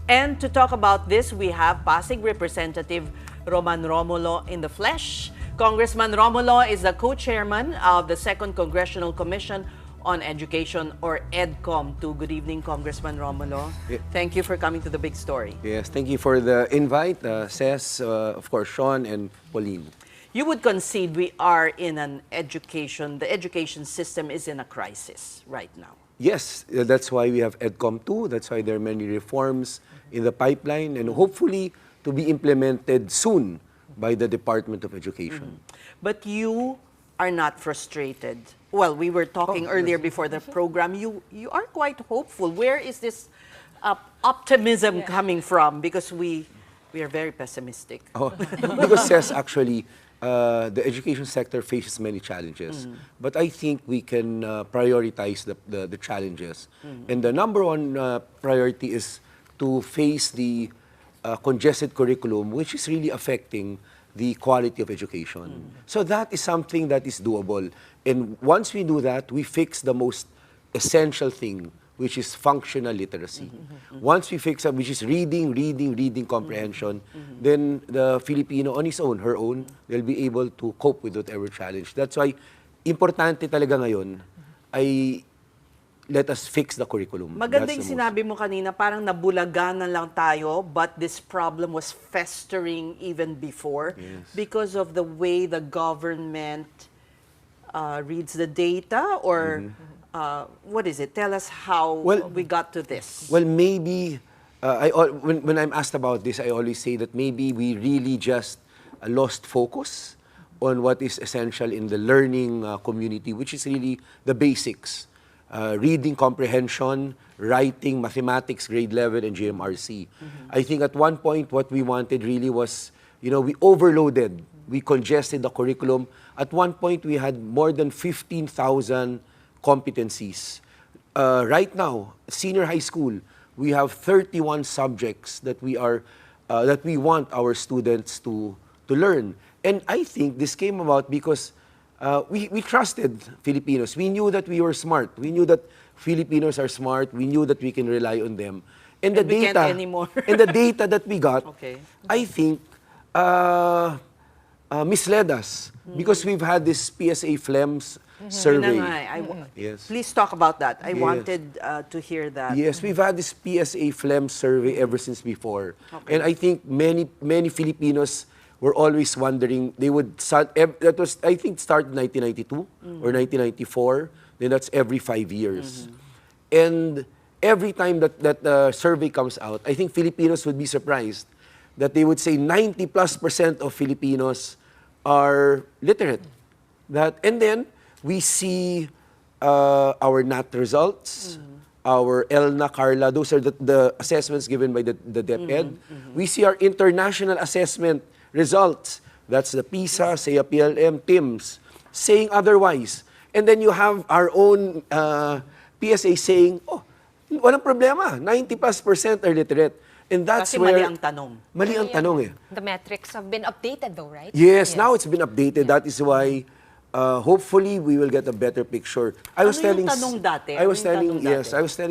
And to talk about this, we have Pasig Representative Roman Romulo in the flesh. Congressman Romulo is the co-chairman of the 2nd Congressional Commission on Education, or EDCOM. Good evening, Congressman Romulo. Thank you for coming to the big story. Yes, thank you for the invite, Ces, of course, Shawn and Pauline. You would concede we are in the education system is in a crisis right now. Yes, that's why we have EDCOM 2. That's why there are many reforms in the pipeline and hopefully to be implemented soon by the Department of Education. But you are not frustrated well, we were talking earlier before the program. You are quite hopeful. Where is this optimism coming from? Because we are very pessimistic. Because Ces, actually, the education sector faces many challenges. But I think we can prioritize the challenges. And the number one priority is to face the congested curriculum, which is really affecting the quality of education. So that is something that is doable. And once we do that, we fix the most essential thing, which is functional literacy. Once we fix that, which is reading comprehension, then the Filipino on his own, her own, they'll be able to cope with whatever challenge. That's why, importante talaga ngayon ay let us fix the curriculum. Magandang sinabi mo kanina, parang nabulaganan lang tayo, but this problem was festering even before because of the way the government reads the data, or what is it? Tell us how we got to this. Well, maybe, when I'm asked about this, I always say that maybe we really just lost focus on what is essential in the learning community, which is really the basics. Reading comprehension, writing, mathematics, grade level, and GMRC. I think at one point what we wanted really was, we overloaded, we congested the curriculum. At one point we had more than 15,000 competencies. Right now, senior high school, we have 31 subjects that we want our students to learn. And I think this came about because we trusted Filipinos. We knew that we were smart. We knew that Filipinos are smart. We knew that we can rely on them. And the we data, can't anymore. and the data that we got, I think, misled us because we've had this PSA FLEMS survey. Yes. Please talk about that. I wanted to hear that. Yes, we've had this PSA FLEMS survey ever since before. And I think many Filipinos were always wondering, they would start, that was, I think, started in 1992 or 1994, then that's every 5 years. And every time that the survey comes out, I think Filipinos would be surprised that they would say 90+% of Filipinos are literate. And then we see our NAT results, our ELNA, Carla, those are the assessments given by the DepEd. We see our international assessment results. That's the PISA, SEA PLM, TIMS, saying otherwise. And then you have our own PSA saying, walang problema, 90+% are literate. And that's Kasi where... mali ang tanong. Mali ang tanong eh. The metrics have been updated though, right? Yes, now it's been updated. That is why hopefully we will get a better picture. I was telling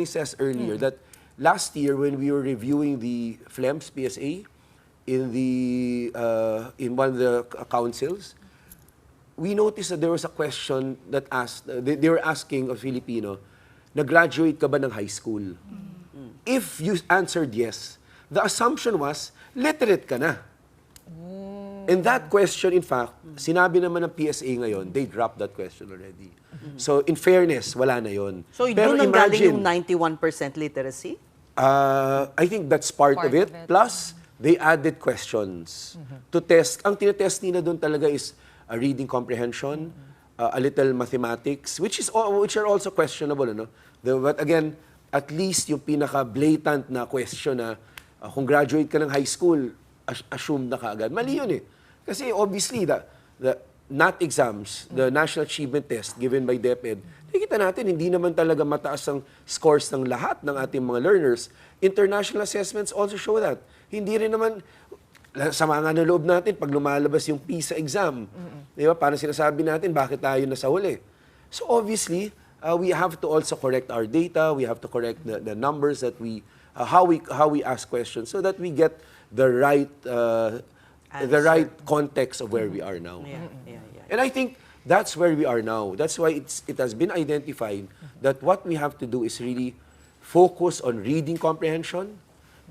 Ces earlier that last year when we were reviewing the FLEMS PSA in one of the councils, we noticed that there was a question that asked, they were asking a Filipino, nag-graduate ka ba ng high school? If you answered yes, the assumption was, literate ka na. And that question, in fact, sinabi naman ng PSA ngayon, they dropped that question already. So, in fairness, wala na yon. So, doon ang galing yung 91% literacy? I think that's part of it. Plus, they added questions to test. Ang tinetest nila doon talaga is reading comprehension, a little mathematics, which are also questionable. But again, at least yung pinaka-blatant na question na kung graduate ka ng high school, assume na kaagad. Mali yun eh. Kasi obviously, the NAT exams, the National Achievement Test given by DepEd, nakikita natin, hindi naman talaga mataas ang scores ng lahat ng ating mga learners. International assessments also show that. Hindi rin naman, sama nga ng loob natin, pag lumalabas yung PISA exam, di ba, parang sinasabi natin, bakit tayo nasa huli? So obviously, we have to also correct our data, we have to correct the numbers that how we ask questions so that we get the right context of where we are now. And I think that's where we are now. That's why it has been identified that what we have to do is really focus on reading comprehension,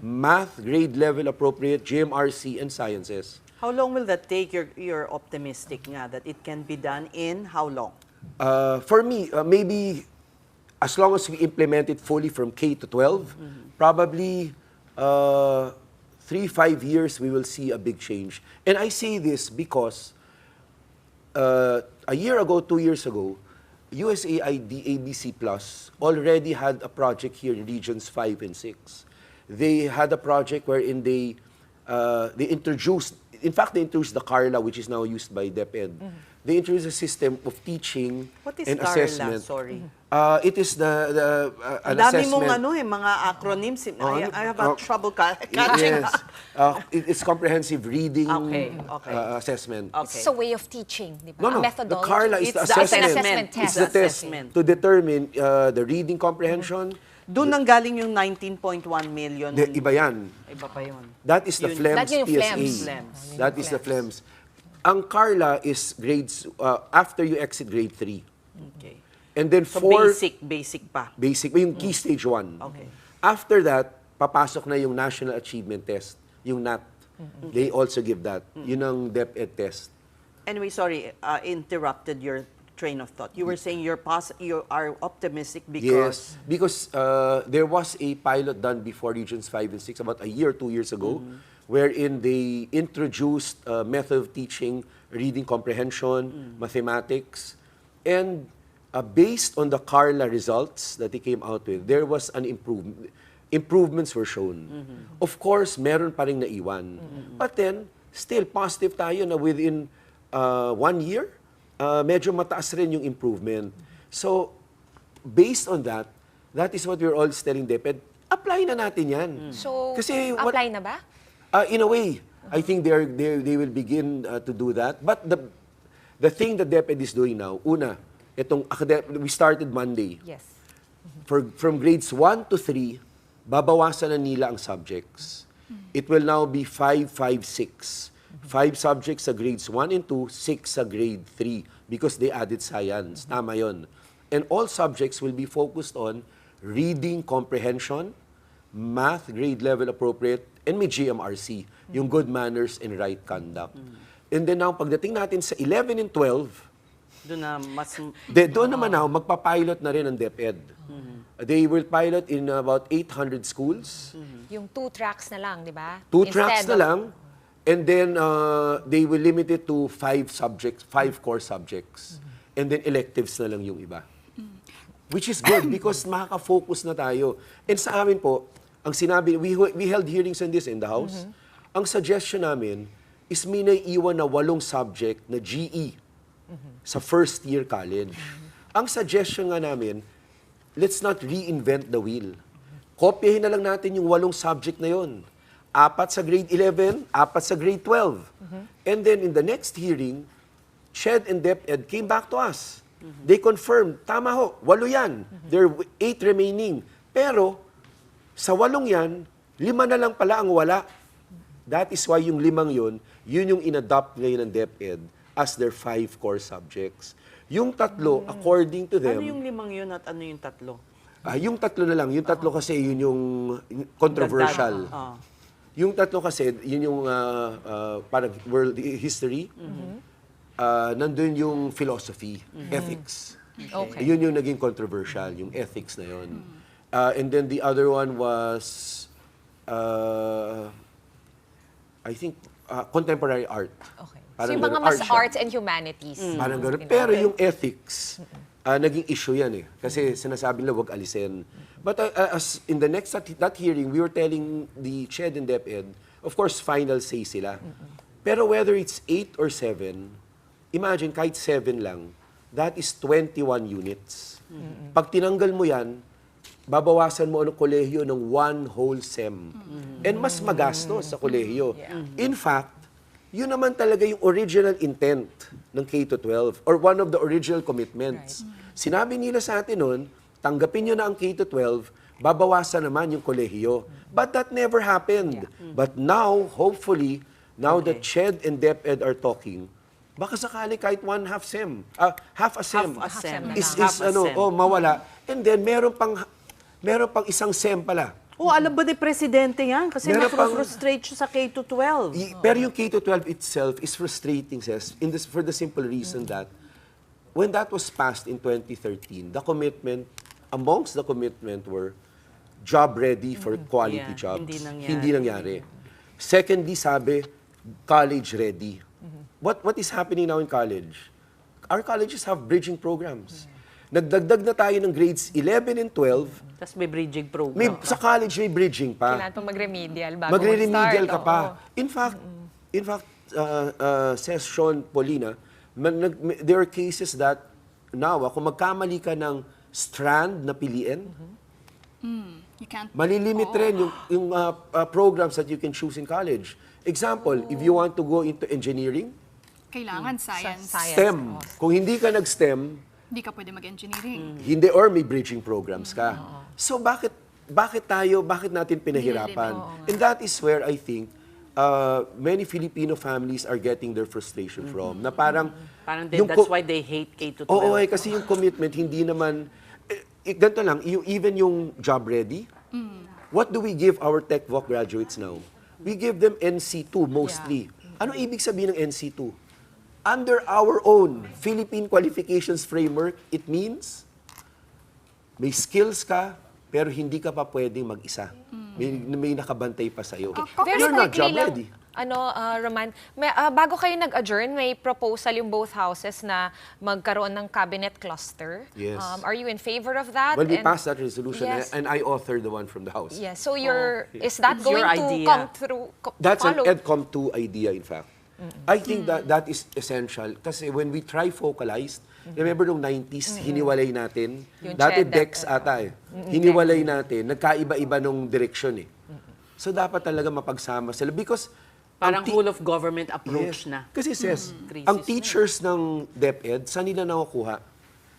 math, grade level appropriate, GMRC, and sciences. How long will that take? You're optimistic nga that it can be done in how long? For me, maybe as long as we implement it fully from K to 12, probably 3-5 years, we will see a big change. And I say this because a year ago, 2 years ago, USAID ABC Plus already had a project here in Regions 5 and 6. They had a project wherein they introduced, in fact, they introduced the Carla, which is now used by DepEd. They introduced a system of teaching What is and Carla? assessment. Sorry. It is an Ang dami assessment. mong mga acronyms. I have a trouble catching. Yes. It's comprehensive reading Okay. assessment. Okay. It's a way of teaching, di ba? No, A no. methodology. The Carla is It's the the assessment. assessment test. It's the test Assessment. to determine the reading comprehension. Doon nang galing yung 19.1 million. Iba yan. Iba pa yun. That is the Yun. FLEMS That yung PSA. FLEMS. That is the FLEMS. Ang Carla is grades after you exit grade 3. Okay. And then So basic pa. basic, yung key stage 1. Okay. After that, papasok na yung National Achievement Test, yung NAT. They also give that. Yun ang DepEd test. Anyway, sorry, interrupted your train of thought. You were saying you are optimistic because... Yes, because there was a pilot done before Regions 5 and 6, about a year, 2 years ago, wherein they introduced a method of teaching reading comprehension, mathematics, and based on the Carla results that they came out with, there was an improvement. Improvements were shown. Of course, meron pa rin naiwan. But then, still positive tayo na within 1 year, medyo mataas rin yung improvement. So, based on that, that is what we're all telling DepEd, apply na natin yan. So, Kasi apply na ba? In a way, I think they will begin to do that. But the thing that DepEd is doing now, una, we started Monday. Yes. From grades 1 to 3, babawasan na nila ang subjects. It will now be 5, 5, 6. 5 subjects sa grades 1 and 2, 6 sa grade 3 because they added science. Tama yun. And all subjects will be focused on reading comprehension, math, grade level appropriate, and may GMRC, yung good manners and right conduct. And then now, pagdating natin sa 11 and 12, doon naman now, magpa-pilot na rin ang DepEd. They will pilot in about 800 schools. Yung 2 tracks na lang, di ba? 2 tracks na lang. And then, they will limit it to 5 subjects, 5 core subjects. And then, electives na lang yung iba. Which is good because makaka-focus na tayo. And sa amin po, ang sinabi, we held hearings on this in the House. Ang suggestion namin is may naiiwan na 8 subject na GE sa first year college. Ang suggestion nga namin, let's not reinvent the wheel. Kopyahin na lang natin yung 8 subject na yon. 4 sa grade 11, 4 sa grade 12. And then in the next hearing, SHED and DepEd came back to us. They confirmed, tama ho, 8 yan. There are 8 remaining. Pero, sa 8 yan, 5 na lang pala ang wala. That is why yung 5 yun yung in-adopt ngayon ng DepEd as their 5 core subjects. Yung 3, according to them... Ano yung 5 yun at ano yung 3? Yung 3 na lang. Yung 3 kasi yun yung controversial. Yung 3 kasi, yun yung parang world history. Nandun yung philosophy, ethics. Okay. Yun yung naging controversial, yung ethics na yun. And then the other one was, I think, contemporary art. Okay. Parang so yung mga ganun, mas art siya. arts and humanities. Parang gano'n. Pero yung ethics, naging issue yan eh. Kasi sinasabi nila, wag alisin. But as in the next that hearing, we were telling the SHED and DepEd, of course, final say sila. Pero whether it's 8 or 7, imagine kahit 7 lang, that is 21 units. Pag tinanggal mo yan, babawasan mo ang kolehiyo ng 1 whole SEM. And mas magastos sa kolehiyo. In fact, yun naman talaga yung original intent ng K-12 or one of the original commitments. Sinabi nila sa atin nun, tanggapin nyo na ang K-12, babawasan naman yung kolehiyo. But that never happened. But now, hopefully, now that SHED and DepEd are talking, baka sakali kahit 1/2 SEM, half a SEM, mawala. And then, meron pang isang SEM pala. Alam ba ni Presidente yan? Kasi na-frustrate siya sa K-12. Pero yung K-12 itself is frustrating, for the simple reason that when that was passed in 2013, the commitment, amongst the commitment were job ready for quality jobs. Hindi nangyari. Secondly, sabi, college ready. What is happening now in college? Our colleges have bridging programs. Nagdagdag na tayo ng grades 11 and 12. Tapos may bridging program. Sa college may bridging pa. Kailangan pa mag-remedial bago Magre-remedial mag-start. ka pa. In fact, says Shawn Paulina, there are cases that now, kung magkamali ka ng strand na piliin, You can't. malilimit rin yung programs that you can choose in college. Example, if you want to go into engineering, Kailangan science. STEM. Kung hindi ka nag-STEM, Hindi ka pwede mag-engineering. hindi or may bridging programs ka. So bakit natin pinahirapan? And that is where I think many Filipino families are getting their frustration from. Na parang that's why they hate K-12. Oo, kasi yung commitment hindi naman ganito lang, even yung job ready. What do we give our tech voc graduates now? We give them NC2 mostly. Ano ibig sabihin ng NC2? Under our own Philippine Qualifications Framework, it means may skills ka, pero hindi ka pa pwedeng mag-isa. May nakabantay pa sa'yo. Very You're not quickly job lang, ready. Roman, bago kayo nag-adjourn, may proposal yung both houses na magkaroon ng cabinet cluster. Yes. Are you in favor of that? Well, we passed that resolution, Yes. and I authored the one from the House. Yes. So is that It's going your to idea. come through? That's follow? an EdCom 2 idea, in fact. I think that is essential. Kasi when we try-focalized, remember nung 90s, hiniwalay natin. Yung Dati CHED, DEX ata eh. Hiniwalay natin. Nagkaiba-iba nung direksyon eh. So dapat talaga mapagsama sila. Because Parang whole of government approach Yes. na. Kasi sis, Crisis ang na teachers ng DepEd, saan nila nakukuha?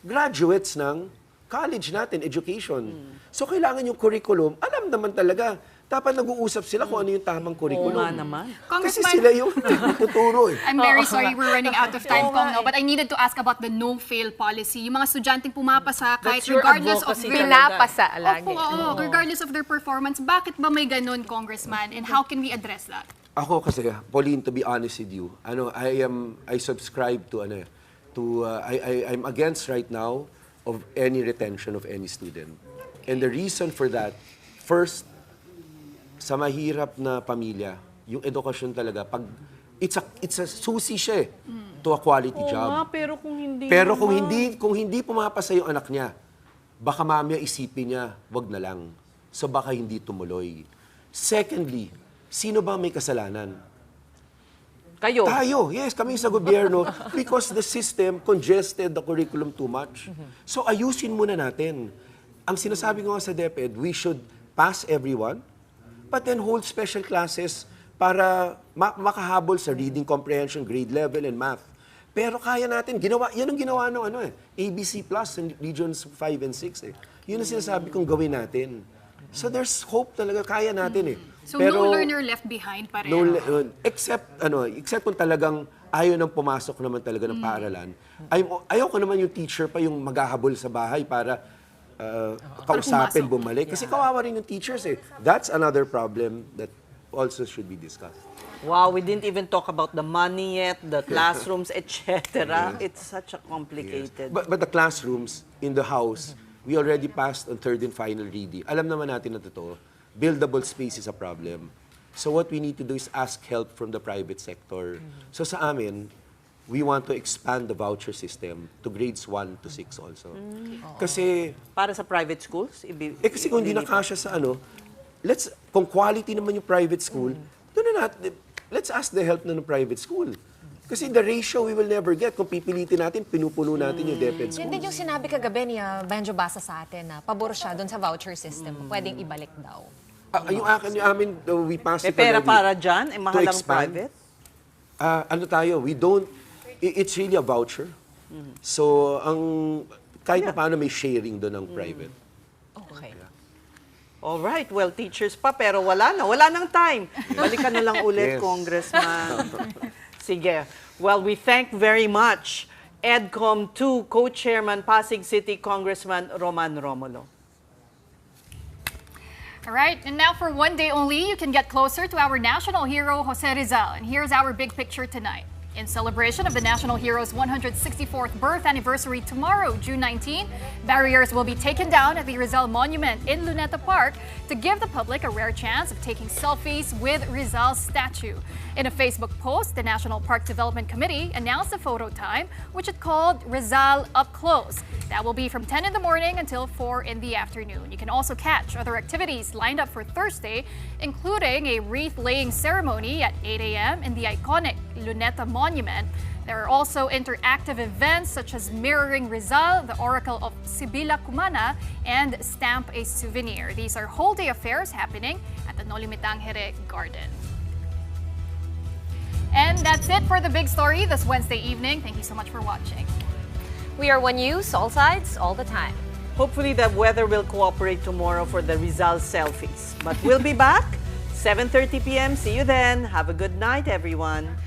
Graduates ng college natin, education. So kailangan yung curriculum, alam naman talaga. Dapat nag-uusap sila kung ano yung tamang curriculum. Oo nga naman. Kasi Congressman, sila yung tuturo eh. I'm very sorry we're running out of time, Kong, no? But I needed to ask about the no-fail policy. Yung mga estudyanteng pumapasa, kahit That's your regardless of advocacy their... Pinapasa lagi. Oo, regardless of their performance, bakit ba may ganun, Congressman? And how can we address that? Ako kasi, Pauline, to be honest with you, I subscribe to I'm against right now of any retention of any student. And the reason for that, first, sa mahirap na pamilya, yung edukasyon talaga, pag it's a susi siya to a quality job. Nga, pero kung hindi Pero naman. kung hindi pumapasa yung anak niya, baka mamaya isipin niya, wag na lang. So baka hindi tumuloy. Secondly, sino ba may kasalanan? Kayo. Tayo, yes, kami sa gobyerno because the system congested the curriculum too much. So ayusin muna natin. Ang sinasabi ko nga sa DepEd, we should pass everyone, but then hold special classes para makahabol sa reading comprehension, grade level, and math. Pero kaya natin, yan ang ginawa ng ABC Plus in Regions 5 and 6. Yun ang sinasabi kong gawin natin. So there's hope talaga, kaya natin So no learner left behind pa rin. Except kung talagang ayaw nang pumasok naman talaga ng paaralan. Ayaw ko naman yung teacher pa yung maghahabol sa bahay para kausapin, bumalik. Kasi kawawa rin yung teachers eh. That's another problem that also should be discussed. Wow, we didn't even talk about the money yet, the classrooms, etc. It's such a complicated... But the classrooms in the House, we already passed on third and final reading. Alam naman natin na totoo, buildable space is a problem. So what we need to do is ask help from the private sector. So sa amin, we want to expand the voucher system to grades 1 to 6 also. Kasi... Para sa private schools? kasi kung hindi nakasya sa kung quality naman yung private school, let's ask the help ng private school. Kasi the ratio we will never get. Kung pipilitin natin, pinupuno natin yung DepEd schools. Yun din yung sinabi kagabi ni Benjo Basa sa atin na pabor siya doon sa voucher system. Pwedeng ibalik daw. Yung amin, we passed it pera already. para dyan? Mahal ang expand. private? We don't, it's really a voucher. So, kahit na paano may sharing doon ng private. Okay. All right. Well, teachers pa, pero wala na. Wala nang time. Balikan na lang ulit, Yes. Congressman. Sige. Well, we thank very much EDCOM 2 Co-Chairman Pasig City Congressman Roman Romulo. All right, and now for one day only, you can get closer to our national hero, Jose Rizal. And here's our big picture tonight. In celebration of the national hero's 164th birth anniversary tomorrow, June 19, barriers will be taken down at the Rizal Monument in Luneta Park to give the public a rare chance of taking selfies with Rizal's statue. In a Facebook post, the National Park Development Committee announced a photo time, which it called Rizal Up Close. That will be from 10 in the morning until 4 in the afternoon. You can also catch other activities lined up for Thursday, including a wreath-laying ceremony at 8 a.m. in the iconic Luneta Monument. There are also interactive events such as Mirroring Rizal, the Oracle of Sibila Cumana, and Stamp a Souvenir. These are whole-day affairs happening at the Nolimitangere Garden. And that's it for the big story this Wednesday evening. Thank you so much for watching. We are One News, all sides, all the time. Hopefully the weather will cooperate tomorrow for the Rizal selfies. But we'll be back 7:30 p.m. See you then. Have a good night, everyone.